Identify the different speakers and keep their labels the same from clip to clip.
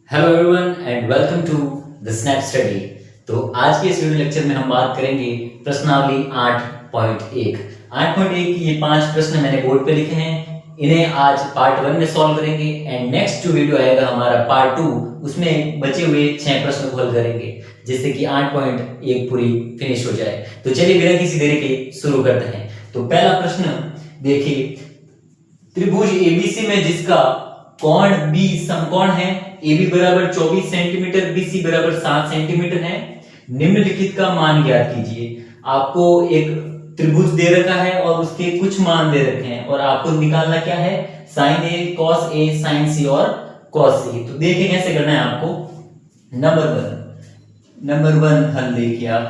Speaker 1: Hello everyone and welcome to the Snap Study. तो आज के इस वीडियो लेक्चर में हम बात करेंगे प्रश्नावली 8.1। 8.1 की ये 5 प्रश्न मैंने बोर्ड पे लिखे हैं, इन्हें आज पार्ट 1 में सॉल्व करेंगे एंड नेक्स्ट जो वीडियो आएगा हमारा पार्ट 2, उसमें बचे हुए 6 प्रश्न को हल करेंगे जिससे कि 8.1 पूरी फिनिश हो जाए। तो चलिए बिना किसी देरी के शुरू करते हैं। तो पहला प्रश्न देखिए, त्रिभुज एबीसी में जिसका कोण बी समकोण है, AB बराबर 24 सेंटीमीटर, BC बराबर 7 सेंटीमीटर है, निम्नलिखित का मान ज्ञात कीजिए। आपको एक त्रिभुज दे रखा है और उसके कुछ मान दे रखे हैं और आपको निकालना क्या है, sign A, cos A, sign सी और कॉस सी। तो देखिए कैसे करना है आपको। नंबर वन हल देखिए आप।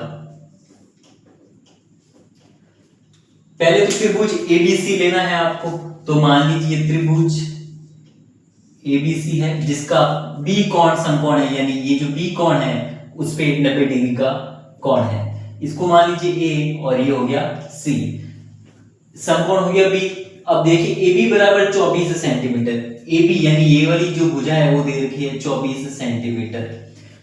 Speaker 1: पहले तो त्रिभुज एबीसी लेना है आपको। तो मान लीजिए त्रिभुज एबीसी है जिसका बी कोण समकोण है, यानी ये जो बी कोण है उस पे 90 डिग्री का कोण है। इसको मान लीजिए ए और ये हो गया सी, समकोण हो गया बी। अब देखिए AB बराबर 24 सेंटीमीटर, AB यानी ये वाली जो भुजा है वो दे रखी है 24 सेंटीमीटर।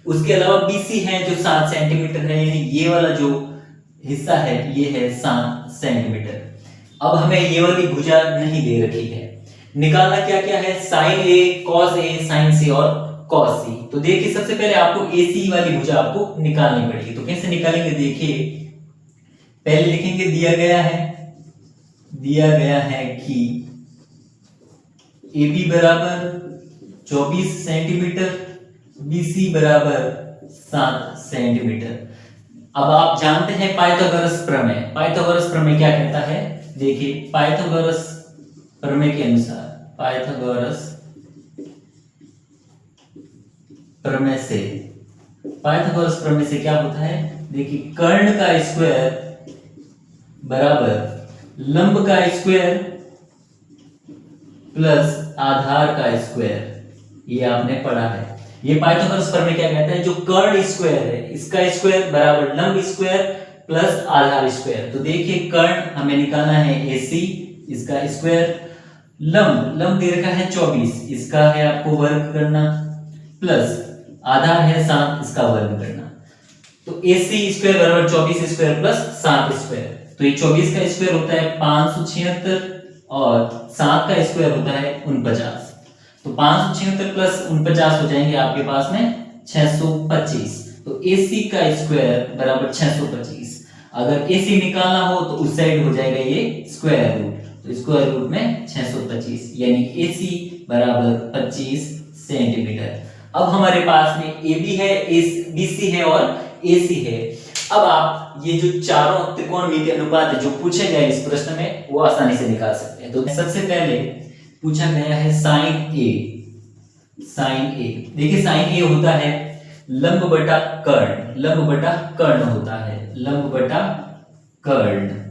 Speaker 1: उसके अलावा BC है जो 7 सेंटीमीटर है, यानी ये वाला जो हिस्सा है ये है 7 सेंटीमीटर। अब हमें ये वाली भुजा नहीं दे रखी है, निकालना क्या क्या है, sign A, cos A, sign सी और कॉस सी। तो देखिए सबसे पहले आपको AC वाली भुजा आपको निकालनी पड़ेगी। तो कैसे निकालेंगे, देखिए पहले लिखेंगे दिया गया है कि AB बराबर 24 सेंटीमीटर, BC बराबर 7 सेंटीमीटर। अब आप जानते हैं पाइथागोरस प्रमेय। पाइथागोरस प्रमेय क्या कहता है, देखिए पाइथागोरस प्रमेय के अनुसार, पाइथागोरस प्रमेय से क्या होता है, देखिए कर्ण का स्क्वायर बराबर लंब का स्क्वायर प्लस आधार का स्क्वायर, ये आपने पढ़ा है। ये पाइथागोरस प्रमेय क्या कहता है, जो कर्ण स्क्वायर है इसका स्क्वायर बराबर लंब स्क्वायर प्लस आधार स्क्वायर। तो देखिए कर्ण हमें निकालना है AC, इसका स्क्वायर, लंब दे रखा है 24, इसका है आपको वर्ग करना, प्लस आधार है 7, इसका वर्ग करना। तो AC स्क्वायर बराबर 24 स्क्वायर प्लस 7 स्क्वायर। तो ये 24 का स्क्वायर होता है 576 और 7 का स्क्वायर होता है 49। तो 576 प्लस 49 हो जाएंगे आपके पास में 625। तो AC का स्क्वायर बराबर 625। अगर AC निकालना हो तो उस साइड हो जाएगा ये स्क्वायर रूट, तो स्क्वायर रूट में 625 यानी AC बराबर 25 सेंटीमीटर। अब हमारे पास में AB है, BC है और AC है। अब आप ये जो चारों त्रिकोणमितीय अनुपात जो पूछे गए इस प्रश्न में वो आसानी से निकाल सकते हैं। तो सबसे पहले पूछा गया है साइन A। देखिए साइन A होता है लंब बटा कर्ण होता है, लंब बटा कर्ण।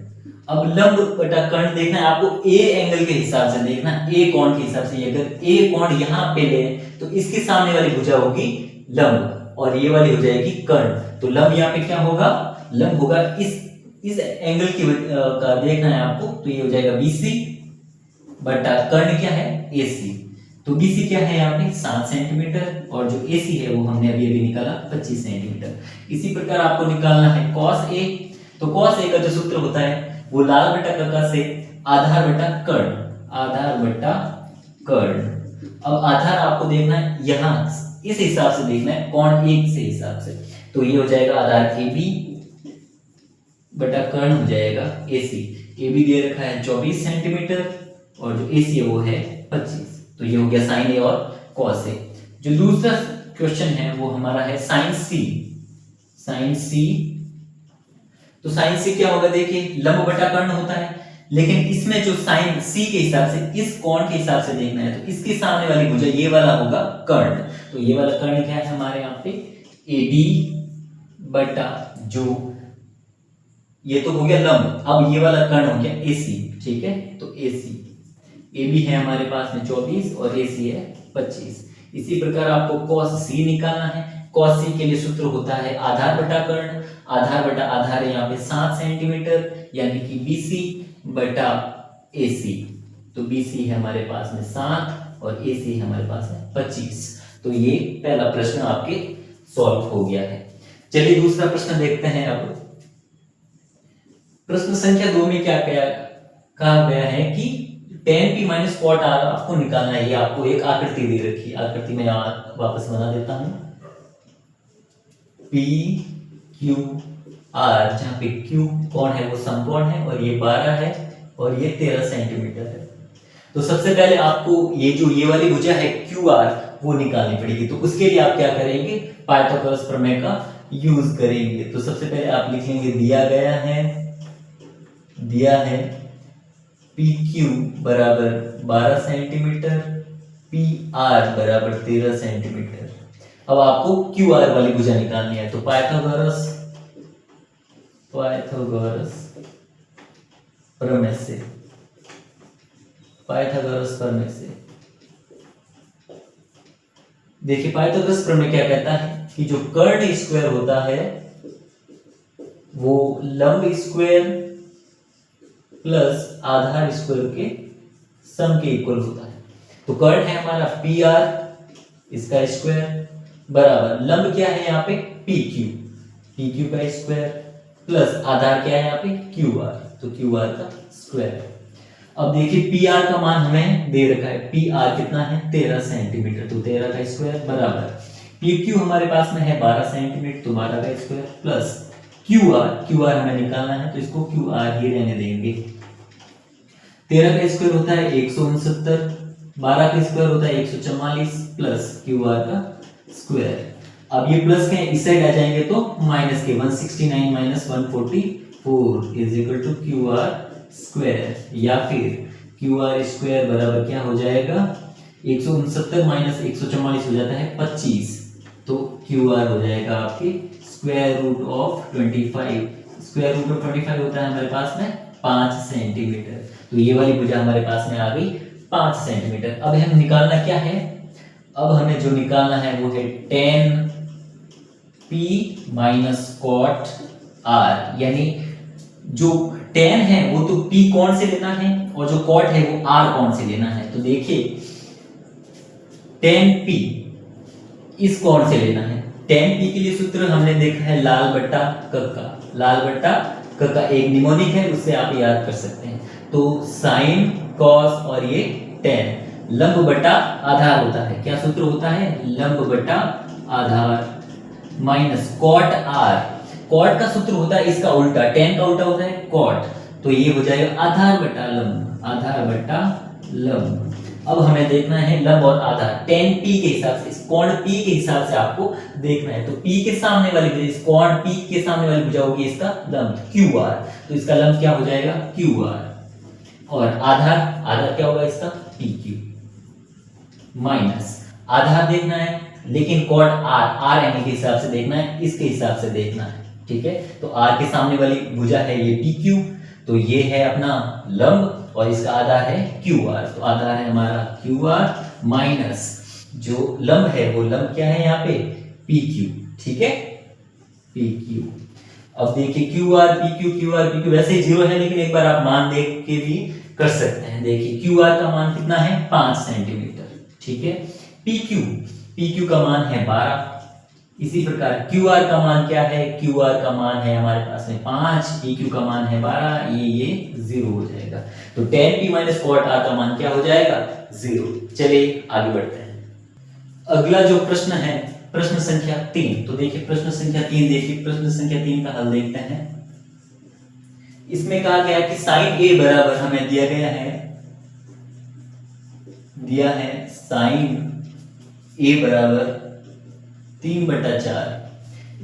Speaker 1: अब लंब बटा कर्ण देखना है आपको A एंगल के हिसाब से देखना, A कोण के हिसाब से। अगर A कोण यहाँ पे ले तो इसके सामने वाली भुजा होगी लंब और ये वाली हो जाएगी कर्ण। तो लंब यहाँ पे क्या होगा, लंब होगा इस एंगल की का देखना है आपको। तो ये हो जाएगा BC बटा कर्ण क्या है AC। तो BC क्या है यहाँ पे 7 सेंटीमीटर और जो AC है वो हमने अभी निकाला 25 सेंटीमीटर। इसी प्रकार आपको निकालना है cos A। तो cos A का जो सूत्र होता है वो लाल बटा कक्का से आधार बटा कर्ण। अब आधार आपको देखना है यहाँ इस हिसाब से देखना है, कोण 1 से हिसाब से। तो ये हो जाएगा आधार AB बटा कर्ण हो जाएगा AC। AB दे रखा है 24 सेंटीमीटर और जो AC है वो है 25। तो ये हो गया साइन A और cos A। जो दूसरा क्वेश्चन है वो हमारा है साइन C। तो साइन C क्या होगा, देखिए लंब बटा कर्ण होता है, लेकिन इसमें जो साइन C के हिसाब से इस कोण के हिसाब से देखना है तो इसके सामने वाली भुजा ये वाला होगा कर्ण। तो ये वाला कर्ण क्या है हमारे यहाँ पे AB बटा जो ये तो हो गया लंब, अब ये वाला कर्ण हो गया AC, ठीक है। तो AB है हमारे पास में 24 और AC है 25। इसी प्रकार आपको cos C निकालना है। cos C के लिए सूत्र होता है आधार बटा कर्ण, आधार है यहाँ पे 7 सेंटीमीटर यानी कि BC बटा AC। तो BC है हमारे पास में 7 और AC है हमारे पास में 25। तो ये पहला प्रश्न आपके सॉल्व हो गया है। चलिए दूसरा प्रश्न देखते हैं। अब प्रश्न संख्या 2 में क्या कहा गया है कि tan p minus cot r आपको निकालना है। ये आपको एक आकृति दे रखी है, आकृति में वापस बना देता हूं। p q r, जहां पे q कोण है वो समकोण है और ये 12 है और ये 13 सेंटीमीटर है। तो सबसे पहले आपको ये वाली भुजा है क्यू आर वो निकालनी पड़ेगी। तो उसके लिए आप क्या करेंगे, पाइथागोरस प्रमेय का यूज करेंगे। तो सबसे पहले आप लिखेंगे दिया है पी क्यू बराबर 12 सेंटीमीटर, पी आर बराबर 13 सेंटीमीटर। अब आपको क्यू आर वाली भुजा निकालनी है। तो पाइथागोरस प्रमेय से देखिए पाइथागोरस प्रमेय क्या कहता है कि जो कर्ण स्क्वायर होता है वो लंब स्क्वायर प्लस आधार स्क्वायर के सम के इक्वल होता है। तो कर्ण है हमारा पी आर, इसका स्क्वायर बराबर लंब क्या है यहाँ पे पी क्यू का स्क्वायर प्लस आधार क्या है यहाँ पे क्यू आर, तो क्यू आर का स्क्वायर। अब देखिए पी आर का मान हमें दे रखा है, पी आर कितना है 13 सेंटीमीटर, तो 13 का स्क्वायर बराबर पी क्यू हमारे पास में है 12 सेंटीमीटर, तो 12 का स्क्वायर प्लस क्यू आर हमें निकालना है तो इसको क्यू आर ही रहने देंगे। 13 का स्क्वायर होता है 169, 12 का स्क्वायर होता है 144 प्लस क्यू आर का स्क्वायर। अब ये प्लस के इस साइड आ जाएंगे तो माइनस के 169 minus 144 is equal to Q R square, या फिर क्यू आर स्क्वायर बराबर क्या हो जाएगा 169 माइनस 144 हो जाता है 25, तो क्यू आर हो जाएगा आपके square root of 25। Square root of 25 होता है हमारे पास में 5 सेंटीमीटर। तो ये वाली भुजा हमारे पास में आ गई 5 सेंटीमीटर। अब हमें निकालना क्या है, अब हमें जो निकालना है वो है tan p minus cot r, यानी जो tan है वो तो p कोण से लेना है और जो cot है वो r कोण से लेना है। तो देखिए tan p इस कोण से लेना है। tan p के लिए सूत्र हमने देखा है लाल बट्टा कक्का एक निमोनिक है, उससे आप याद कर सकते हैं। तो साइन कॉस और ये tan लंब बटा आधार होता है। क्या सूत्र होता है, लंब बटा आधार माइनस कॉट आर। कॉट का सूत्र होता है इसका उल्टा, tan का उल्टा होता है कॉट, तो ये हो जाएगा आधार बटा लंब। अब हमें देखना है लंब और आधार tan p के हिसाब से, इस कोण p के हिसाब से आपको देखना है। तो p के सामने वाली भुजा, इस कोण p के सामने वाली भुजा होगी इसका लंब qr, तो इसका लंब क्या हो जाएगा qr, और आधार क्या होगा इसका pq माइनस आधार देखना है, लेकिन कॉट r एंगल के हिसाब से देखना है, इसके हिसाब से देखना है, ठीक है। तो r के सामने वाली भुजा है ये pq, तो ये है अपना लंब और इसका आधार है qr, तो आधार है हमारा qr माइनस जो लंब है वो लंब क्या है यहाँ पे pq, ठीक है pq। अब देखिए qr pq वैसे ही 0 है, लेकिन एक बार आप मान देख के भी कर सकते हैं। देखिए qr का मान कितना है 5 सेंटीमीटर, ठीक है। pq का मान है 12। इसी प्रकार qr का मान क्या है, qr का मान है हमारे पास में 5, pq का मान है 12, ये 0 हो जाएगा। तो tan p minus cot r का मान क्या हो जाएगा 0। चलिए आगे बढ़ते हैं। अगला जो प्रश्न है प्रश्न संख्या 3। तो देखिए प्रश्न संख्या 3 का हल देखते हैं। इसमें कहा गया कि sin a बराबर हमें दिया है sin a बराबर 3/4।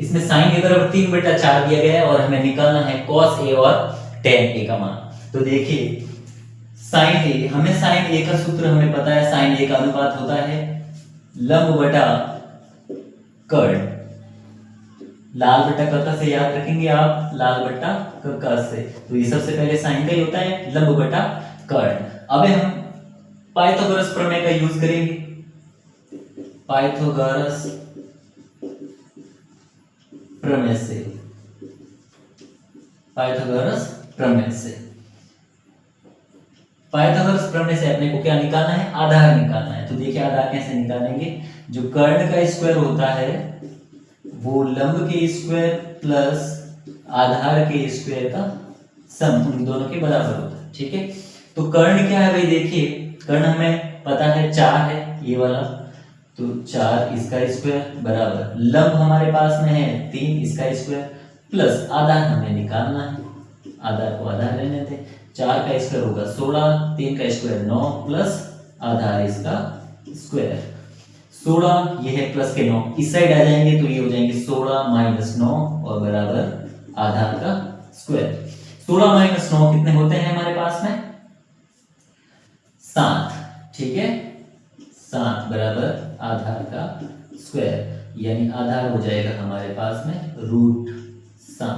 Speaker 1: इसमें sin a बराबर 3/4 दिया गया है और हमें निकालना है cos a और tan a का मान। तो देखिए sin a का सूत्र हमें पता है, sin a का अनुपात होता है लंब बटा कर्ण। लाल बटा कक्का से याद रखेंगे आप, लाल बटा कक्का से, तो ये सबसे पहले साइन का ही होता है लंब बटा कर्ण। अब हम पाइथागोरस प्रमेय का यूज करेंगे। पाइथागोरस प्रमेय से अपने को क्या निकालना है, आधार निकालना है। तो देखिए आधार कैसे निकालेंगे, जो कर्ण का स्क्वायर होता है वो लंब के स्क्वायर प्लस आधार के स्क्वायर का सम उन दोनों के बराबर होता है। ठीक है, तो कर्ण क्या है भाई, देखिए कर्ण हमें पता है 4 है ये वाला, तो 4 इसका स्क्वायर बराबर लंब हमारे पास में है 3 इसका स्क्वायर प्लस आधार हमें निकालना है, आधार को आधार रहने थे, 4 का स्क्वायर होगा 16, 3 का स्क्वायर 9 प्लस आधार इसका स्क्वायर 16, ये है प्लस के 9, इस साइड आ जाएंगे तो ये हो जाएंगे 16 माइनस 9 और बराबर आधार का स्क्वायर। 16 माइनस 9 कितने होते हैं हमारे पास में 7। ठीक है, 7 बराबर आधार का स्क्वायर, यानी आधार हो जाएगा हमारे पास में √7।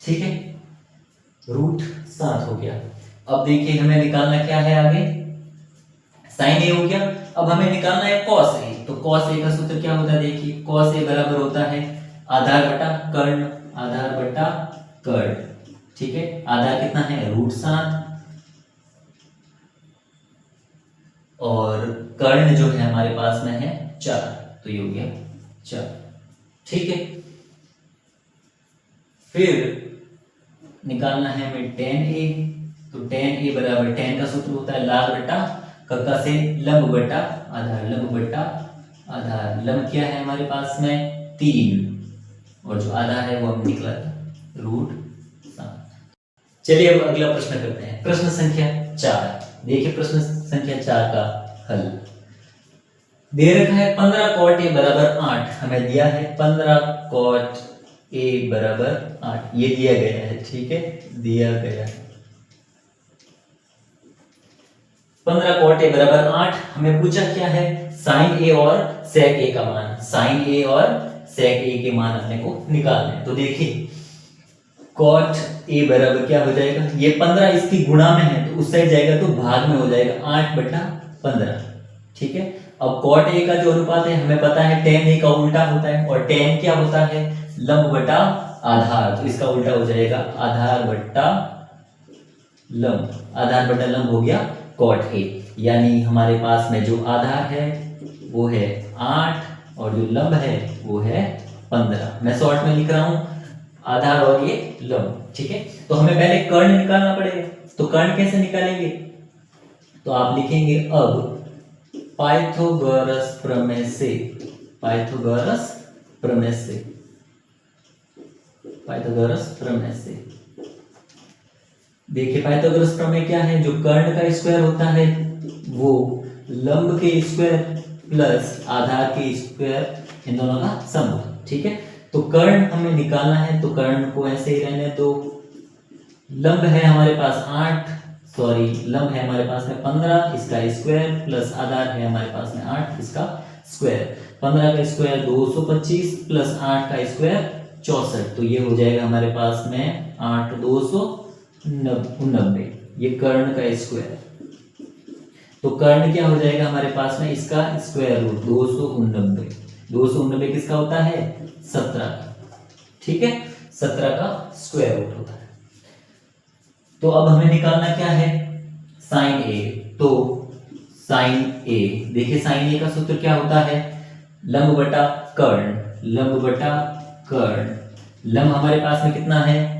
Speaker 1: ठीक है, √7 हो गया। अब देखिए हमें निकालना क्या है आगे, साइन ए हो गया, अब हमें निकालना है कॉस ए। तो कॉस ए का सूत्र क्या होता है, देखिए कॉस ए बराबर होता है आधार बटा कर्ण, आधार बटा कर्ण। ठीक है, आधार कितना है √7 और कर्ण जो है हमारे पास में है 4, तो ये हो गया 4। ठीक है, फिर निकालना है हमें tan a। तो tan a बराबर tan का सूत्र होता है लाल बटा कक्का से लंब बटा आधार, लंब बटा आधार, लंब क्या है हमारे पास में 3 और जो आधार है वो हम निकला √7। चलिए अब अगला प्रश्न करते हैं, प्रश्न संख्या 4। देखिए प्रश्न संख्या 4 का हल दे रखा है 15 cot a बराबर 8, हमें दिया है 15 cot a बराबर 8, ये दिया गया है। ठीक है, दिया गया है 15 cot a बराबर 8, हमें पूछा क्या है sin a और sec a का मान, sin a और sec a के मान अपने को निकालने हैं। तो देखिए cot a बराबर क्या हो जाएगा, ये 15 इसकी गुणा में है तो उस साइड जाएगा तो भाग में हो जाएगा 8/15। ठीक है, अब cot a का जो अनुपात है हमें पता है tan a का उल्टा होता है, और tan क्या होता है लंब बटा आधार, तो इसका उल्टा हो जाएगा आधार बटा लंब, आधार बटा लंब हो गया cot a, यानी हमारे पास में जो आधार है वो है 8 और जो लंब है वो है 15। मैं शॉर्ट में लिख रहा हूं आधार और ये लंब। ठीक है, तो हमें पहले कर्ण निकालना पड़ेगा, तो कर्ण कैसे निकालेंगे, तो आप लिखेंगे अब पाइथागोरस प्रमेय से, पाइथागोरस प्रमेय से, पाइथागोरस प्रमेय से। देखिए पाइथागोरस प्रमेय क्या है, जो कर्ण का स्क्वायर होता है वो लंब के स्क्वायर प्लस आधार के स्क्वायर इन दोनों का सम होता है। ठीक है, तो कर्ण हमें निकालना है, तो कर्ण को ऐसे ही रहने दो। लंब है हमारे पास 8, सॉरी लंब है हमारे पास में 15 इसका स्क्वायर प्लस आधार है हमारे पास में 8 इसका स्क्वायर, 15 का स्क्वायर 225 प्लस 8 का स्क्वायर 64, तो ये हो जाएगा हमारे पास में 8 299, ये कर्ण का स्क्वायर। तो कर्ण क्या हो जाएगा हमारे पास में, इसका स्क्वायर रूट 299, 299 किसका होता है 17 का। ठीक है, 17 का स्क्वायर रूट होता है। तो अब हमें निकालना क्या है साइन ए, तो साइन ए, देखिए साइन ए का सूत्र क्या होता है लंब बटा कर्ण, लंब बटा कर्ण। लंब हमारे पास में कितना है,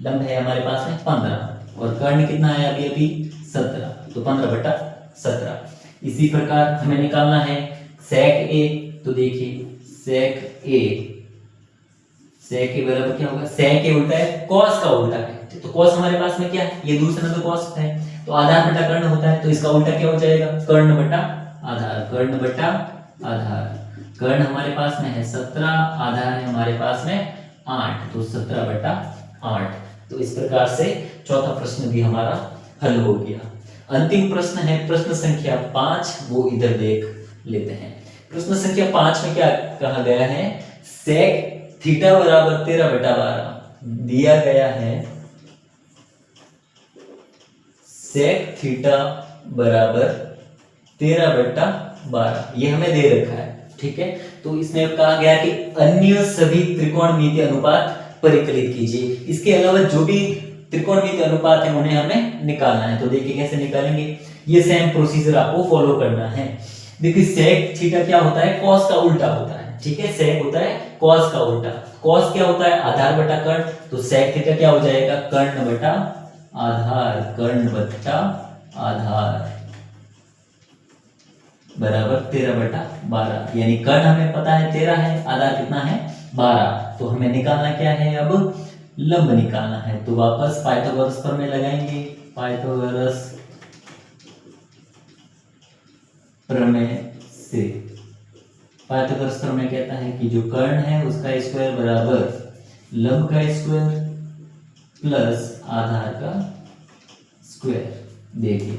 Speaker 1: लंब है हमारे पास में 15 और कर्ण कितना है अभी अभी 17, तो 15/17। इसी प्रकार हमें निकालना है सेक ए, तो देखिए सेक ए, सेक ए बराबर क्या होगा, सेक ए उल्टा है कॉस का उल्टा है, तो कॉस हमारे पास में क्या है, ये दूसरे में तो कॉस है, तो आधार बटा कर्ण होता है, तो इसका उल्टा क्या हो जाएगा कर्ण बटा आधार, कर्ण बटा आधार। कर्ण हमारे पास में है 17, आधार है हमारे पास में 8, तो 17/8। तो इस प्रकार से चौथा प्रश्न भी हमारा हल हो गया। अंतिम प्रश्न है प्रश्न संख्या 5, वो इधर देख लेते हैं। प्रश्न संख्या 5 में क्या कहा गया है, सेक थीटा बराबर 13/12 दिया गया है, सेक थीटा बराबर 13/12 ये हमें दे रखा है। ठीक है, तो इसमें कहा गया कि अन्य सभी त्रिकोणमितीय अनुपात परिकलित कीजिए, इसके अलावा जो भी त्रिकोणमितीय अनुपात है उन्हें हमें निकालना है। तो देखिए कैसे निकालेंगे, ये सेम प्रोसीजर आपको फॉलो करना है। देखिए sec थीटा क्या होता है, cos का उल्टा होता है, ठीक है। sec होता है cos का उल्टा। cos क्या होता है, आधार बटा कर्ण, तो sec थीटा क्या हो जाएगा, कर्ण बटा आधार, कर्ण बटा आधार बराबर 13/12। यानी कर्ण हमें पता है 13 है, आधार कितना है 12, तो हमें निकालना क्या है, अब लंब निकालना है। तो वापस पाइथागोरस प्रमेय लगाएंगे, पाइथागोरस प्रमेय से पाइथागोरस प्रमेय कहता है कि जो कर्ण है उसका स्क्वायर बराबर लंब का स्क्वायर प्लस आधार का स्क्वायर। देखिए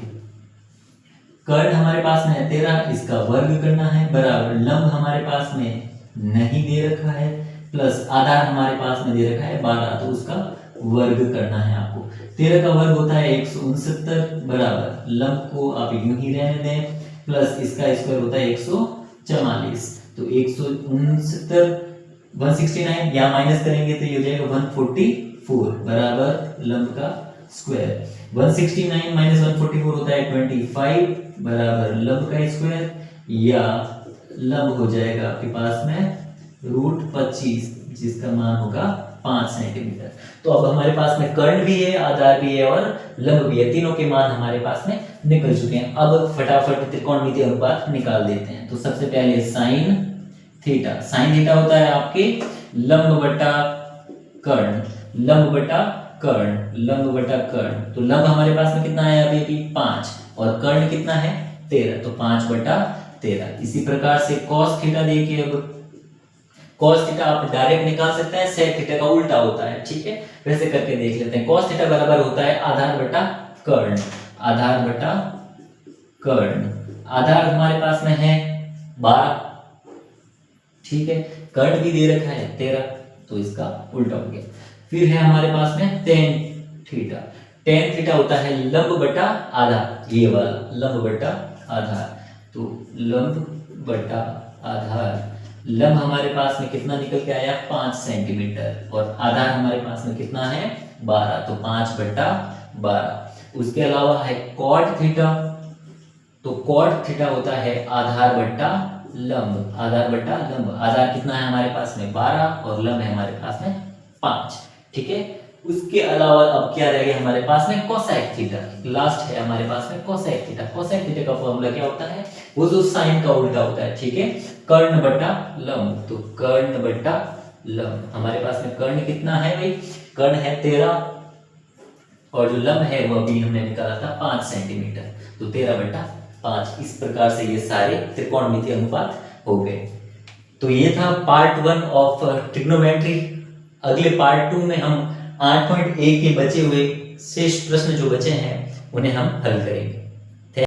Speaker 1: कर्ण हमारे पास में है 13, इसका वर्ग करना है बराबर लंब हमारे पास में नहीं दे रखा है प्लस आधार हमारे पास में दे रखा है 12, तो उसका वर्ग करना है आपको। 13 का वर्ग होता है 169 बराबर लंब को आप यूं ही रहने दें प्लस इसका स्क्वायर होता है 144, तो 169 169 या माइनस करेंगे तो ये हो जाएगा 144 बराबर लंब का स्क्वायर। 169 माइनस 144 होता है 25 बराबर लंब का स्क्वायर, या लंब हो जाएगा आपके पास में √25 जिसका मान होगा 5 सेंटीमीटर। तो अब हमारे पास में कर्ण भी है, आधार भी है और लंब भी है, तीनों के मान हमारे पास में निकल चुके हैं। अब फटाफट त्रिकोणमितीय अनुपात निकाल देते हैं। तो सबसे पहले साइन थीटा, साइन थीटा होता है आपके लंब बटा कर्ण, लंब बटा कर्ण, लंब बटा कर्ण। तो लंब हमारे पास में कितना है अभी 5 और कर्ण कितना है 13, तो 5/13। इसी प्रकार से cos थीटा देखिए, अब cos थीटा आप डायरेक्ट निकाल सकते हैं, sec थीटा का उल्टा होता है, ठीक है। वैसे करके देख लेते हैं। cos थीटा बराबर होता है आधार बटा कर्ण, आधार बटा कर्ण। आधार हमारे पास में है 12, ठीक है, कर्ण भी दे रखा है 13, तो इसका उल्टा हो गया। फिर है हमारे पास में tan थीटा, tan थीटा होता है लंब बटा आधार, ये वाला लंब बटा आधार, तो लंब बटा आधार। लंब हमारे पास में कितना निकल के आया 5 सेंटीमीटर और आधार हमारे पास में कितना है 12, तो 5/12। उसके अलावा है cot थीटा, तो cot थीटा होता है आधार बटा लंब, आधार बटा लंब। आधार कितना है हमारे पास में 12 और लंब है हमारे पास में 5, ठीक है। उसके अलावा अब क्या रह गया हमारे पास में कोसेक थीटा, लास्ट है हमारे पास में कोसेक थीटा। कोसेक थीटा का फॉर्मूला क्या होता है, वो जो साइन का उल्टा होता है, ठीक है। कर्ण बटा लंब, तो कर्ण बटा लंब। हमारे पास में कर्ण कितना है भाई, कर्ण है 13 और जो लंब है वो अभी हमने निकाला था 5 सेंटीमीटर, तो 13/5। इस प्रकार से ये सारे त्रिकोणमितीय अनुपात हो गए। तो ये था पार्ट 1 ऑफ ट्रिग्नोमेट्री। अगले पार्ट 2 में हम 8.1 के बचे हुए शेष प्रश्न जो बचे हैं उन्हें हम हल करेंगे।